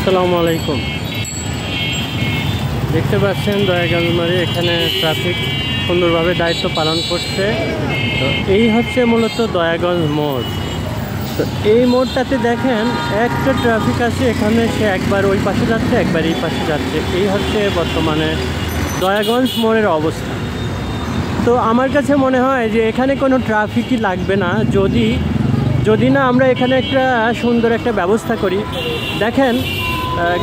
আসসালামু আলাইকুম। দেখতে পাচ্ছেন দয়াগঞ্জ মোড়ে এখানে ট্রাফিক সুন্দরভাবে দায়িত্ব পালন করছে। তো এই হচ্ছে মূলত দয়াগঞ্জ মোড়। তো এই মোড়টাতে দেখেন একটা ট্রাফিক আছে, এখানে সে একবার ওই পাশে যাচ্ছে একবার এই পাশে যাচ্ছে। এই হচ্ছে বর্তমানে দয়াগঞ্জ মোড়ের অবস্থা। তো আমার কাছে মনে হয় যে এখানে কোনো ট্রাফিকই লাগবে না যদি না আমরা এখানে একটা সুন্দর একটা ব্যবস্থা করি। দেখেন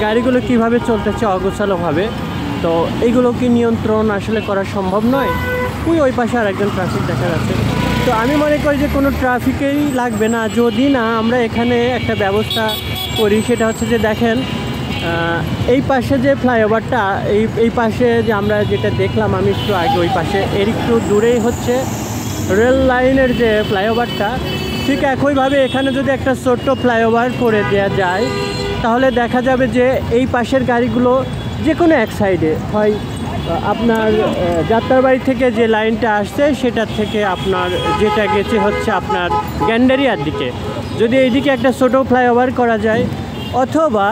গাড়িগুলো কিভাবে চলতেছে অগোছালোভাবে। তো এইগুলো কি নিয়ন্ত্রণ আসলে করা সম্ভব নয়। ওই পাশে আর একজন ট্রাফিক দেখা যাচ্ছে। তো আমি মনে করি যে কোনো ট্রাফিকেই লাগবে না যদি না আমরা এখানে একটা ব্যবস্থা করি। সেটা হচ্ছে যে দেখেন এই পাশে যে ফ্লাইওভারটা এই পাশে যে আমরা যেটা দেখলাম আমি একটু আগে, ওই পাশে এর একটু দূরেই হচ্ছে রেল লাইনের যে ফ্লাইওভারটা। ঠিক একইভাবে এখানে যদি একটা ছোট্ট ফ্লাইওভার করে দেওয়া যায় তাহলে দেখা যাবে যে এই পাশের গাড়িগুলো যে কোনো এক সাইডে হয় আপনার যাত্রাবাড়ি থেকে যে লাইনটা আসছে সেটার থেকে আপনার যেটা গেছে হচ্ছে আপনার গ্যান্ডারিয়ার দিকে, যদি এইদিকে একটা ছোটো ফ্লাইওভার করা যায়, অথবা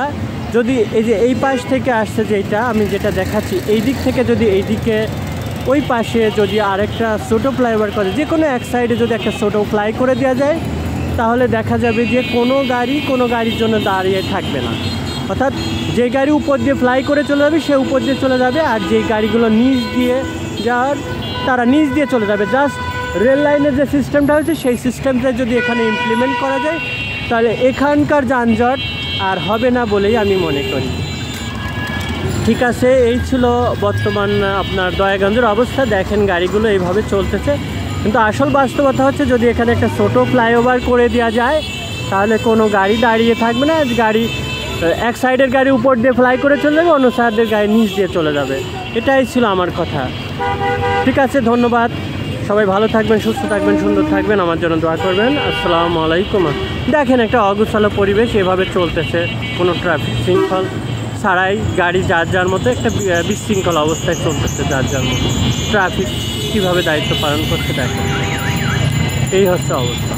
যদি এই যে এই পাশ থেকে আসছে যেটা আমি যেটা দেখাচ্ছি এই দিক থেকে যদি এইদিকে ওই পাশে যদি আরেকটা ছোটো ফ্লাইওভার করে যে কোনো এক সাইডে যদি একটা ছোটো ফ্লাই করে দেওয়া যায় তাহলে দেখা যাবে যে কোনো গাড়ির জন্য দাঁড়িয়ে থাকবে না। অর্থাৎ যে গাড়ি উপর দিয়ে ফ্লাই করে চলে যাবে সে উপর দিয়ে চলে যাবে, আর যে গাড়িগুলো নিচ দিয়ে যাওয়ার তারা নিচ দিয়ে চলে যাবে। জাস্ট রেল লাইনের যে সিস্টেমটা হচ্ছে সেই সিস্টেমটা যদি এখানে ইমপ্লিমেন্ট করা যায় তাহলে এখানকার যানজট আর হবে না বলেই আমি মনে করি। ঠিক আছে, এই ছিল বর্তমান আপনার দয়াগঞ্জের অবস্থা। দেখেন গাড়িগুলো এইভাবে চলতেছে, কিন্তু আসল বাস্তবতা হচ্ছে যদি এখানে একটা ছোটো ফ্লাইওভার করে দেওয়া যায় তাহলে কোনো গাড়ি দাঁড়িয়ে থাকবে না। গাড়ি এক সাইডের গাড়ি উপর দিয়ে ফ্লাই করে চলে যাবে, অন্য সাইডের গাড়ি নিচ দিয়ে চলে যাবে। এটাই ছিল আমার কথা। ঠিক আছে, ধন্যবাদ। সবাই ভালো থাকবেন, সুস্থ থাকবেন, সুন্দর থাকবেন, আমার জন্য দোয়া করবেন। আসসালামু আলাইকুম। দেখেন একটা অগোছালো পরিবেশ এভাবে চলতেছে, কোনো ট্রাফিক শৃঙ্খল ছাড়াই গাড়ি যার মতো একটা বিশৃঙ্খল অবস্থায় চলতেছে যার মতো। ট্রাফিক কীভাবে দায়িত্ব পালন করছে দেখেন, এই হচ্ছে অবস্থা।